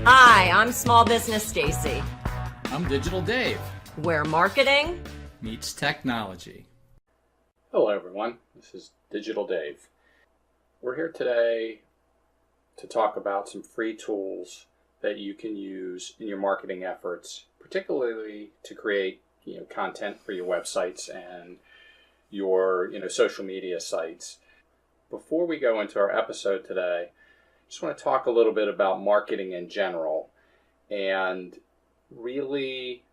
Hi, I'm Small Business Stacy, I'm Digital Dave. where marketing Meets technology. Hello everyone, this is Digital Dave. We're here today to talk about some free tools that you can use in your marketing efforts, particularly to create content for your websites and your social media sites. Before we go into our episode today, I just want to talk a little bit about marketing in general and really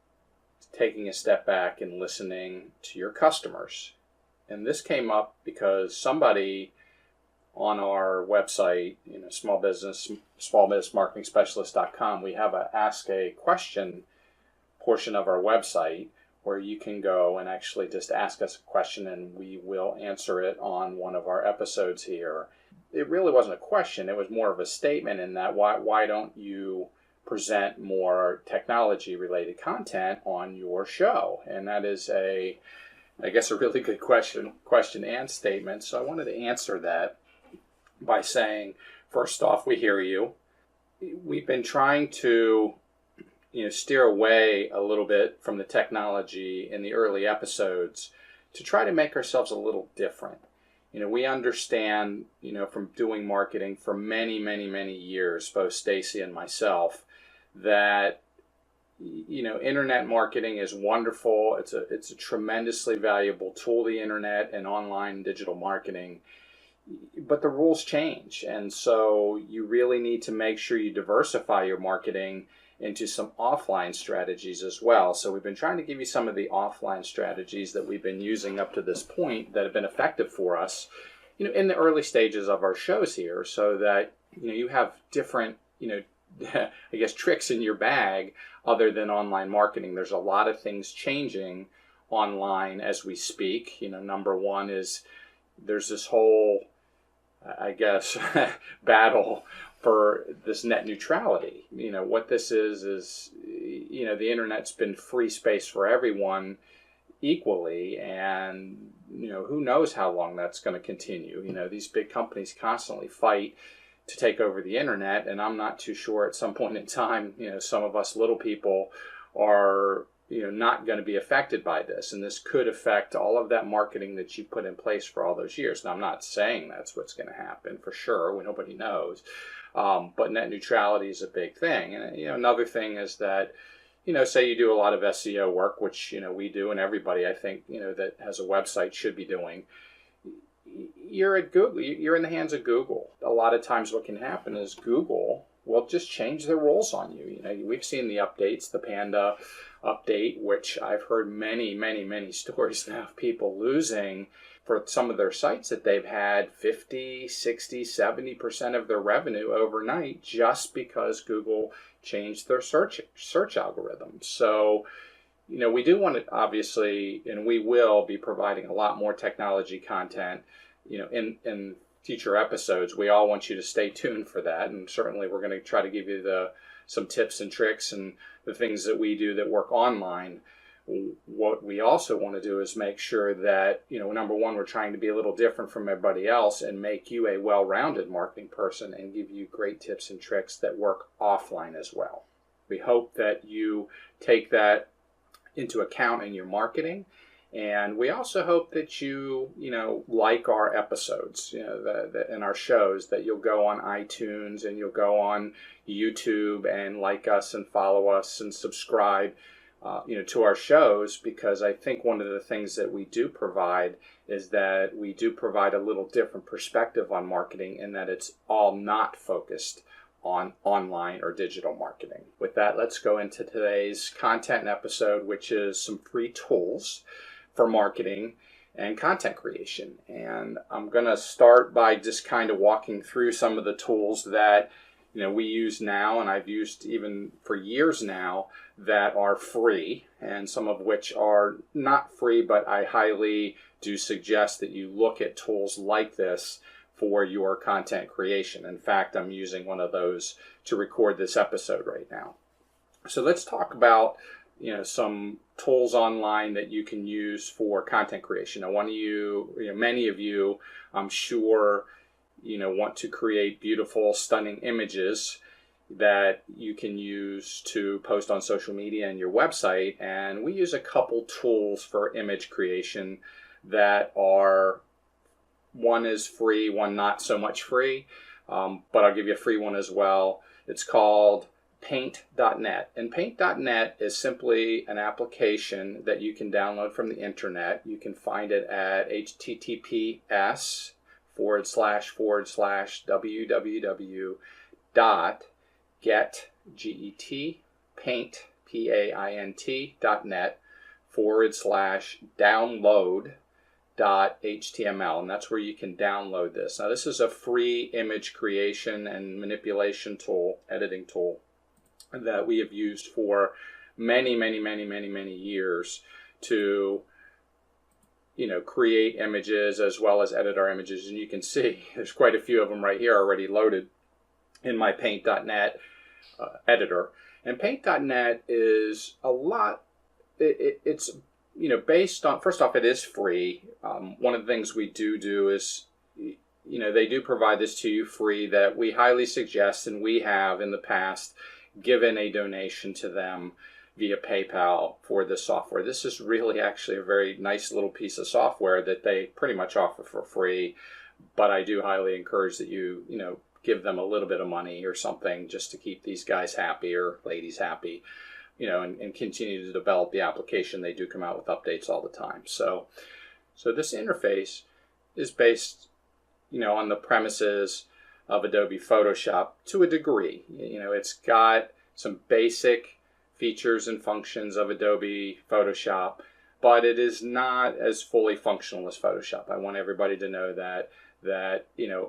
taking a step back and listening to your customers. And this came up because somebody on our website, smallbusinessmarketingspecialist.com, we have a Ask a Question portion of our website where you can go and actually just ask us a question and we will answer it on one of our episodes here. It really wasn't a question, it was more of a statement in that why don't you present more technology related content on your show? And that is a really good question and statement. So I wanted to answer that by saying, first off, we hear you. We've been trying to steer away a little bit from the technology in the early episodes to try to make ourselves a little different. We understand, from doing marketing for many, many, many years, both Stacy and myself, that internet marketing is wonderful. It's a tremendously valuable tool, the internet and online digital marketing. But the rules change, and so you really need to make sure you diversify your marketing into some offline strategies as well. So we've been trying to give you some of the offline strategies that we've been using up to this point that have been effective for us, in the early stages of our shows here, so that you have different, tricks in your bag other than online marketing. There's a lot of things changing online as we speak. Number one is there's this whole, battle for this net neutrality. What this is the internet's been free space for everyone equally, and who knows how long that's going to continue. These big companies constantly fight to take over the internet, and I'm not too sure at some point in time, some of us little people are not going to be affected by this, and this could affect all of that marketing that you put in place for all those years. Now, I'm not saying that's what's going to happen for sure. Nobody knows, but net neutrality is a big thing. And another thing is that say you do a lot of SEO work, which we do, and everybody I think that has a website should be doing. You're at Google. You're in the hands of Google. A lot of times, what can happen is Google will just change their rules on you. We've seen the updates, the Panda update, which I've heard many, many, many stories now of people losing for some of their sites that they've had 50, 60, 70% of their revenue overnight just because Google changed their search algorithm. So, we do want to obviously, and we will be providing a lot more technology content, in future episodes. We all want you to stay tuned for that, and certainly we're going to try to give you some tips and tricks and the things that we do that work online. What we also want to do is make sure that, number one, we're trying to be a little different from everybody else and make you a well-rounded marketing person and give you great tips and tricks that work offline as well. We hope that you take that into account in your marketing. And we also hope that you like our episodes, in our shows, that you'll go on iTunes and you'll go on YouTube and like us and follow us and subscribe, to our shows, because I think one of the things that we do provide is that we do provide a little different perspective on marketing, in that it's all not focused on online or digital marketing. With that, let's go into today's content episode, which is some free tools for marketing and content creation. And I'm going to start by just kind of walking through some of the tools that we use now, and I've used even for years now, that are free, and some of which are not free, but I highly do suggest that you look at tools like this for your content creation. In fact, I'm using one of those to record this episode right now. So let's talk about some tools online that you can use for content creation. Now, many of you, I'm sure, want to create beautiful, stunning images that you can use to post on social media and your website. And we use a couple tools for image creation that are, one is free, one not so much free, but I'll give you a free one as well. It's called Paint.net. And Paint.net is simply an application that you can download from the internet. You can find it at https://www.getpaint.net/download.html, and that's where you can download this. Now, this is a free image creation and manipulation tool, editing tool, that we have used for many years to, create images as well as edit our images. And you can see there's quite a few of them right here already loaded in my Paint.net editor. And Paint.net is a lot, it's based on, first off, it is free. One of the things we do is, they do provide this to you free, that we highly suggest, and we have in the past given a donation to them via PayPal for this software. This is really actually a very nice little piece of software that they pretty much offer for free, but I do highly encourage that you, give them a little bit of money or something just to keep these guys happy or ladies happy, and continue to develop the application. They do come out with updates all the time. So this interface is based, on the premises of Adobe Photoshop to a degree. It's got some basic features and functions of Adobe Photoshop, but it is not as fully functional as Photoshop. I want everybody to know that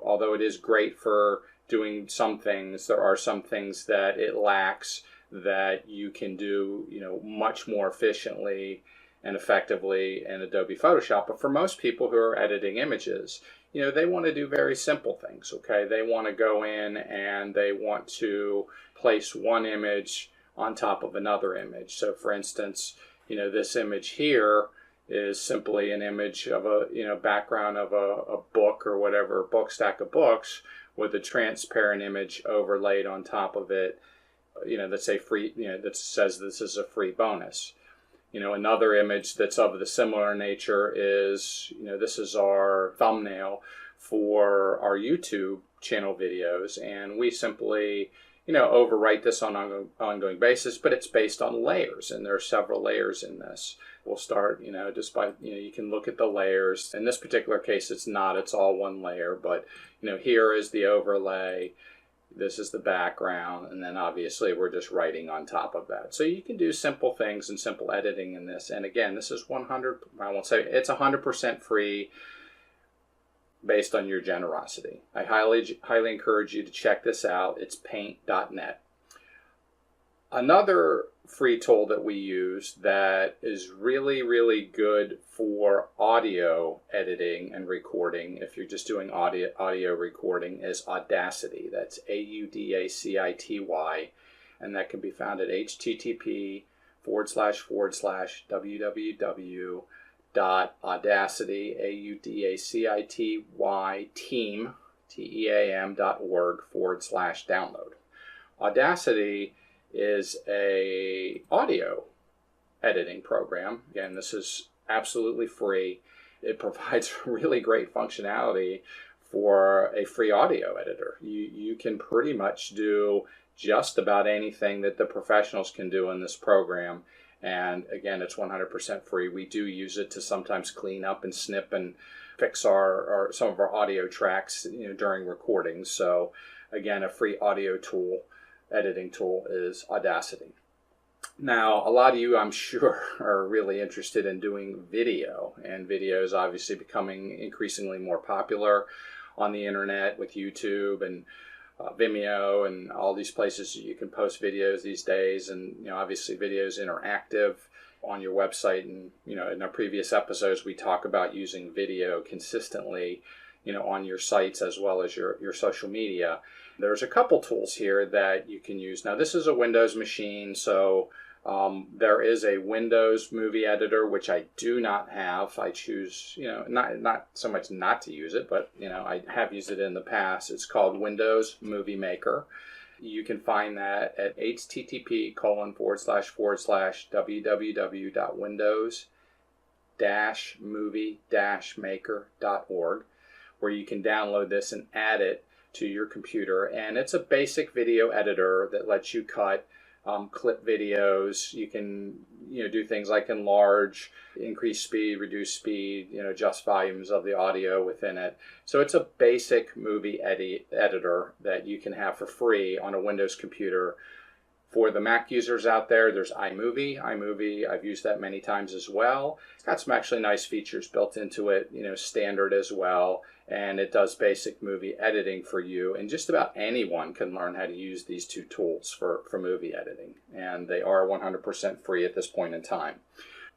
although it is great for doing some things, there are some things that it lacks that you can do, much more efficiently and effectively in Adobe Photoshop. But for most people who are editing images, they want to do very simple things, okay? They want to go in and they want to place one image on top of another image. So for instance, this image here is simply an image of a, background of a book or whatever, book stack of books with a transparent image overlaid on top of it, that's a free, that says this is a free bonus. Another image that's of the similar nature is, this is our thumbnail for our YouTube channel videos, and we simply, overwrite this on an ongoing basis, but it's based on layers, and there are several layers in this. We'll start, despite, you can look at the layers. In this particular case, it's not, it's all one layer, but, here is the overlay. This is the background, and then obviously we're just writing on top of that. So you can do simple things and simple editing in this. And again, this is 100% free based on your generosity. I highly encourage you to check this out. It's Paint.net. Another free tool that we use that is really good for audio editing and recording, if you're just doing audio recording, is Audacity. That's AUDACITY, and that can be found at http://www.audacity.org/download. Audacity is a audio editing program. Again, this is absolutely free. It provides really great functionality for a free audio editor. You can pretty much do just about anything that the professionals can do in this program. And again, it's 100% free. We do use it to sometimes clean up and snip and fix some of our audio tracks, during recordings. So again, a free audio tool, editing tool, is Audacity. Now, a lot of you, I'm sure, are really interested in doing video, and video is obviously becoming increasingly more popular on the internet with YouTube and Vimeo and all these places you can post videos these days. And obviously video is interactive on your website, and in our previous episodes we talk about using video consistently on your sites as well as your social media. There's a couple tools here that you can use. Now, this is a Windows machine, so there is a Windows movie editor, which I do not have. I choose, not so much not to use it, but I have used it in the past. It's called Windows Movie Maker. You can find that at http://www.windows-movie-maker.org, where you can download this and add it to your computer. And it's a basic video editor that lets you cut clip videos. You can do things like enlarge, increase speed, reduce speed, adjust volumes of the audio within it. So it's a basic movie editor that you can have for free on a Windows computer. For the Mac users out there, there's iMovie. iMovie, I've used that many times as well. It's got some actually nice features built into it, standard as well. And it does basic movie editing for you. And just about anyone can learn how to use these two tools for movie editing. And they are 100% free at this point in time.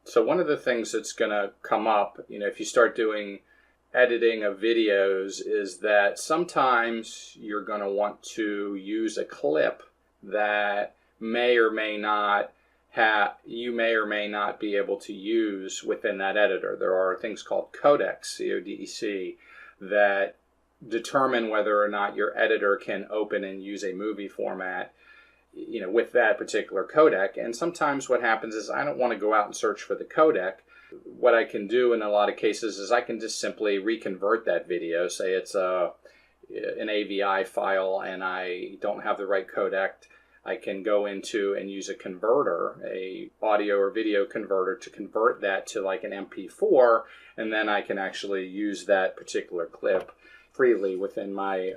So one of the things that's going to come up, if you start doing editing of videos, is that sometimes you're going to want to use a clip that you may or may not be able to use within that editor. There are things called codecs, C-O-D-E-C, that determine whether or not your editor can open and use a movie format, with that particular codec. And sometimes what happens is I don't want to go out and search for the codec. What I can do in a lot of cases is I can just simply reconvert that video. Say it's an AVI file and I don't have the right codec. I can go into and use a converter, a audio or video converter, to convert that to like an MP4, and then I can actually use that particular clip freely within my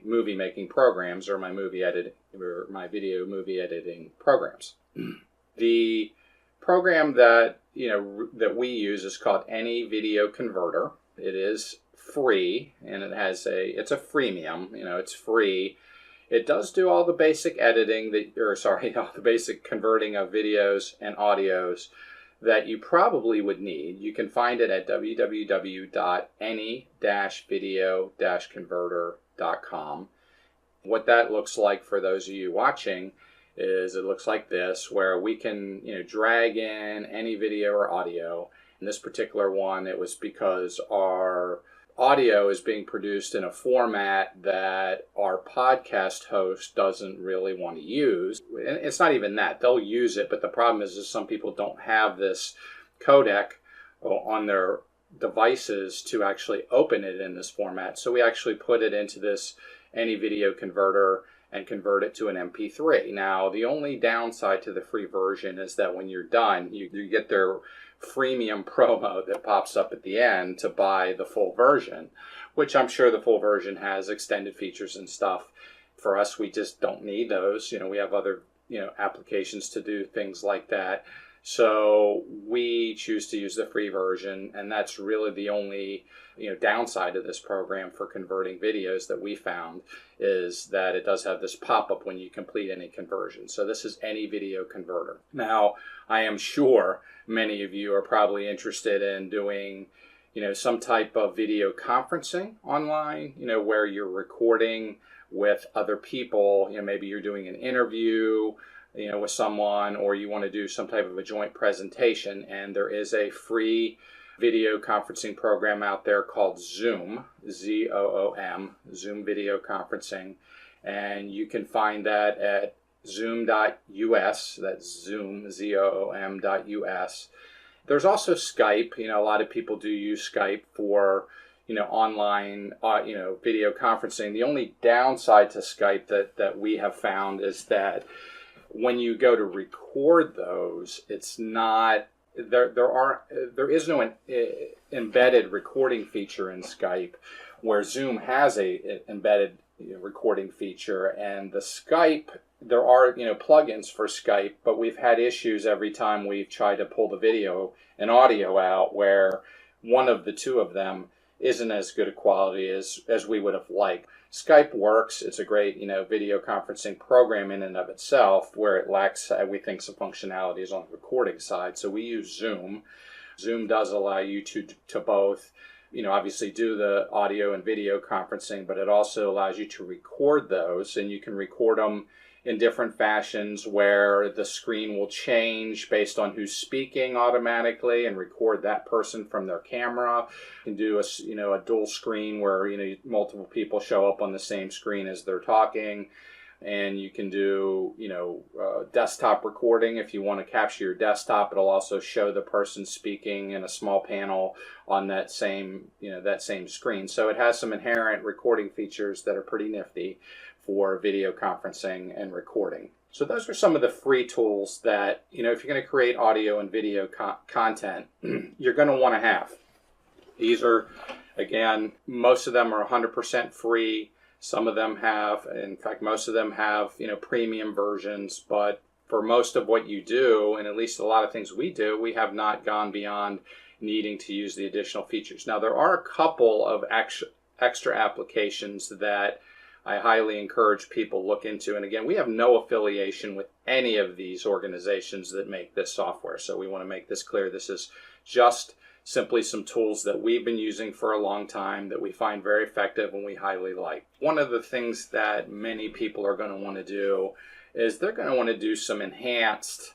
movie making programs or my video movie editing programs. The program that that we use is called Any Video Converter. It is free, and it's a freemium. It's free. It does do all the basic editing all the basic converting of videos and audios that you probably would need. You can find it at www.any-video-converter.com. What that looks like for those of you watching is it looks like this, where we can drag in any video or audio. In this particular one, it was because our audio is being produced in a format that our podcast host doesn't really want to use. And it's not even that. They'll use it, but the problem is some people don't have this codec on their devices to actually open it in this format. So we actually put it into this Any Video Converter and convert it to an MP3. Now, the only downside to the free version is that when you're done, you get their freemium promo that pops up at the end to buy the full version, which I'm sure the full version has extended features and stuff. For us, we just don't need those. We have other applications to do things like that. So we choose to use the free version, and that's really the only downside of this program for converting videos that we found, is that it does have this pop-up when you complete any conversion. So this is Any Video Converter. Now, I am sure many of you are probably interested in doing some type of video conferencing online, where you're recording with other people. Maybe you're doing an interview with someone, or you want to do some type of a joint presentation. And there is a free video conferencing program out there called Zoom, Z-O-O-M, Zoom Video Conferencing. And you can find that at zoom.us, that's Zoom, Z-O-O-M.us. There's also Skype. A lot of people do use Skype for online video conferencing. The only downside to Skype that we have found is that when you go to record those, it's not there is no embedded recording feature in Skype, where Zoom has a embedded recording feature. And the Skype, there are plugins for Skype, but we've had issues every time we've tried to pull the video and audio out, where one of the two of them isn't as good a quality as we would have liked. Skype works. It's a great video conferencing program in and of itself. Where it lacks, we think, some functionalities on the recording side. So we use Zoom. Zoom does allow you to both obviously do the audio and video conferencing, but it also allows you to record those, and you can record them in different fashions where the screen will change based on who's speaking automatically and record that person from their camera. You can do a dual screen where multiple people show up on the same screen as they're talking. And you can do, desktop recording. If you want to capture your desktop, it'll also show the person speaking in a small panel on that same screen. So it has some inherent recording features that are pretty nifty for video conferencing and recording. So those are some of the free tools that, if you're going to create audio and video content, you're going to want to have. These are, again, most of them are 100% free. Some of them have, in fact, most of them have, premium versions, but for most of what you do, and at least a lot of things we do, we have not gone beyond needing to use the additional features. Now, there are a couple of extra applications that I highly encourage people look into. And again, we have no affiliation with any of these organizations that make this software. So we want to make this clear. This is just simply some tools that we've been using for a long time that we find very effective and we highly like. One of the things that many people are going to want to do is they're going to want to do some enhanced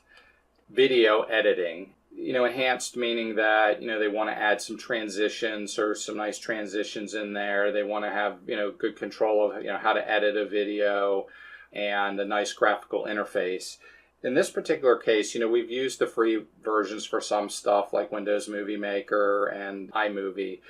video editing. Enhanced meaning that, they want to add some transitions or some nice transitions in there. They want to have, good control of, how to edit a video and a nice graphical interface. In this particular case, we've used the free versions for some stuff like Windows Movie Maker and iMovie.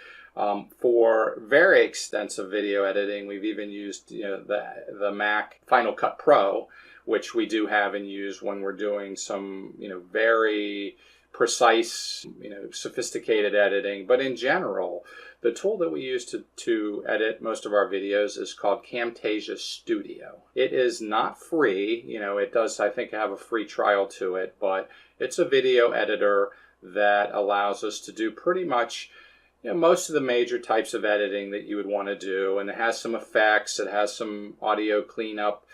For very extensive video editing, we've even used the Mac Final Cut Pro, which we do have and use when we're doing some very precise, sophisticated editing. But in general, the tool that we use to edit most of our videos is called Camtasia Studio. It is not free. It does, I think, have a free trial to it, but it's a video editor that allows us to do pretty much most of the major types of editing that you would want to do. And it has some effects. It has some audio cleanup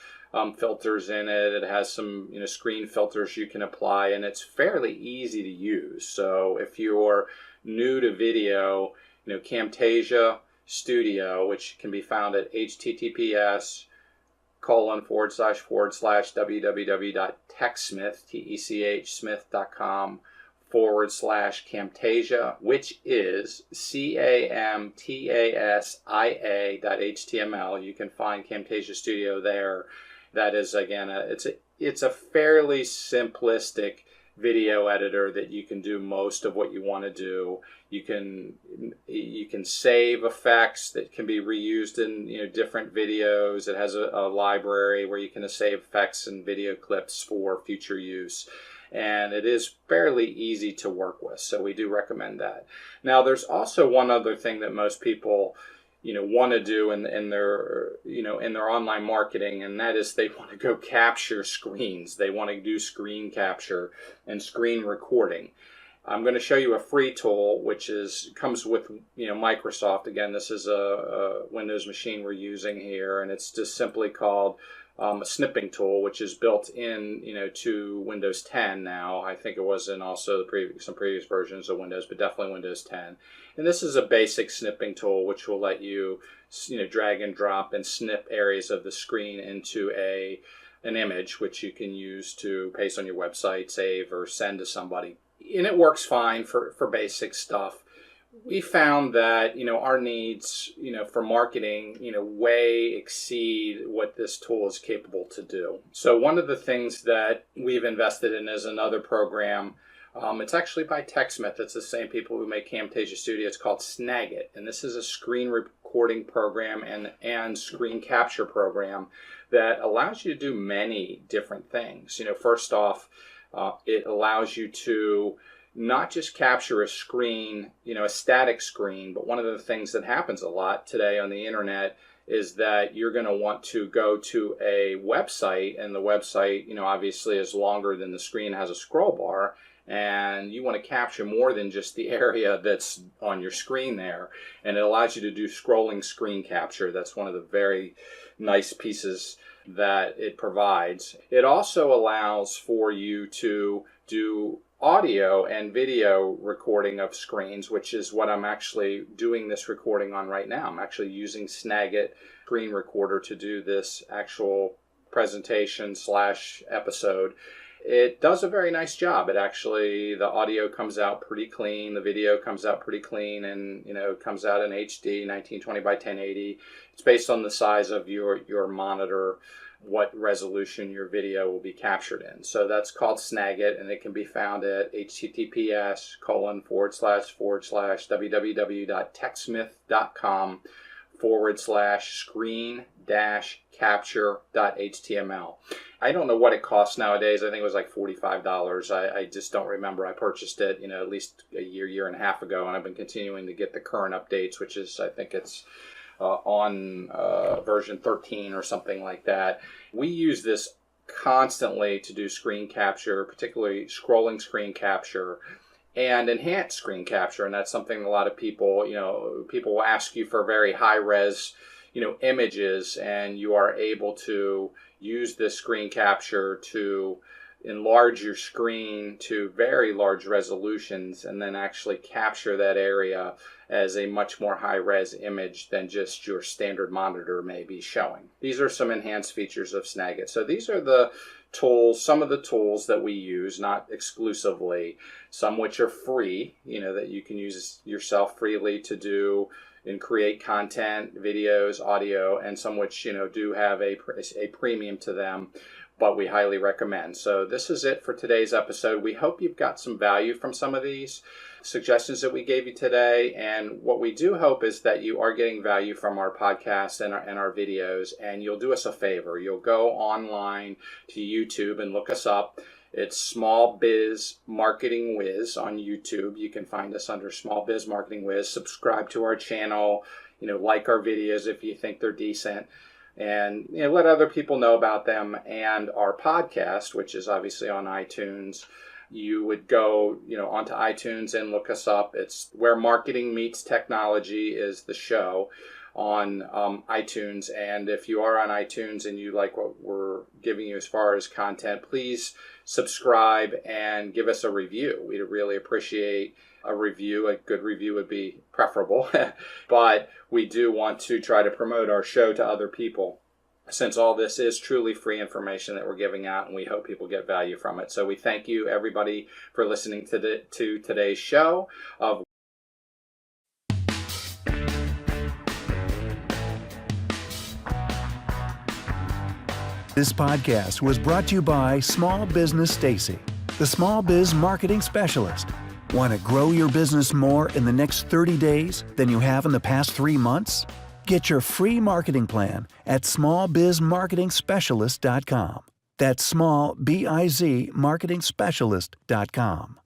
filters in it. It has some screen filters you can apply, and it's fairly easy to use. So if you're new to video, Camtasia Studio, which can be found at https://www.techsmith.com/Camtasia, which is camtasia.html. You can find Camtasia Studio there. That is, again, it's a fairly simplistic video editor that you can do most of what you want to do. You can save effects that can be reused in different videos. It has a library where you can save effects and video clips for future use. And it is fairly easy to work with, so we do recommend that. Now, there's also one other thing that most people want to do in their online marketing, and that is they want to go capture screens. They want to do screen capture and screen recording. I'm going to show you a free tool which comes with Microsoft. Again, this is a Windows machine we're using here, and it's just simply called a snipping tool, which is built in to Windows 10 now. I think it was in also some previous versions of Windows, but definitely Windows 10. And this is a basic snipping tool which will let you drag and drop and snip areas of the screen into an image, which you can use to paste on your website, save, or send to somebody. And it works fine for basic stuff. We found that our needs for marketing way exceed what this tool is capable to do. So one of the things that we've invested in is another program. It's actually by TechSmith. It's the same people who make Camtasia Studio. It's called Snagit, and this is a screen recording program and screen capture program that allows you to do many different things. First off, it allows you to not just capture a screen, a static screen, but one of the things that happens a lot today on the internet is that you're going to want to go to a website, and the website, obviously is longer than the screen, has a scroll bar, and you want to capture more than just the area that's on your screen there. And it allows you to do scrolling screen capture. That's one of the very nice pieces that it provides. It also allows for you to do audio and video recording of screens, which is what I'm actually doing this recording on right now. I'm actually using Snagit Screen Recorder to do this actual presentation / episode. It does a very nice job. The audio comes out pretty clean, the video comes out pretty clean, and it comes out in HD, 1920 by 1080. It's based on the size of your monitor. what resolution your video will be captured in. So that's called Snagit, and it can be found at https://www.techsmith.com/screen-capture.html. I don't know what it costs nowadays. I think it was like $45. I just don't remember. I purchased it, at least a year and a half ago, and I've been continuing to get the current updates, which is, I think it's on version 13 or something like that. We use this constantly to do screen capture, particularly scrolling screen capture and enhanced screen capture. And that's something a lot of people, people will ask you for very high res, images, and you are able to use this screen capture to enlarge your screen to very large resolutions and then actually capture that area as a much more high-res image than just your standard monitor may be showing. These are some enhanced features of Snagit. So these are the tools, some of the tools that we use, not exclusively, some which are free, that you can use yourself freely to do and create content, videos, audio, and some which, do have a premium to them, but we highly recommend. So this is it for today's episode. We hope you've got some value from some of these suggestions that we gave you today. And what we do hope is that you are getting value from our podcasts and our videos, and you'll do us a favor. You'll go online to YouTube and look us up. It's Small Biz Marketing Wiz on YouTube. You can find us under Small Biz Marketing Wiz. Subscribe to our channel, like our videos if you think they're decent. And let other people know about them and our podcast, which is obviously on iTunes. You would go, onto iTunes and look us up. It's Where Marketing Meets Technology is the show on iTunes. And if you are on iTunes and you like what we're giving you as far as content, please subscribe and give us a review. We'd really appreciate a review. A good review would be preferable, but we do want to try to promote our show to other people, since all this is truly free information that we're giving out, and we hope people get value from it. So we thank you, everybody, for listening to today's show of This podcast was brought to you by Small Business Stacy, the Small Biz Marketing Specialist. Want to grow your business more in the next 30 days than you have in the past 3 months? Get your free marketing plan at smallbizmarketingspecialist.com. That's small, B-I-Z, marketingspecialist.com.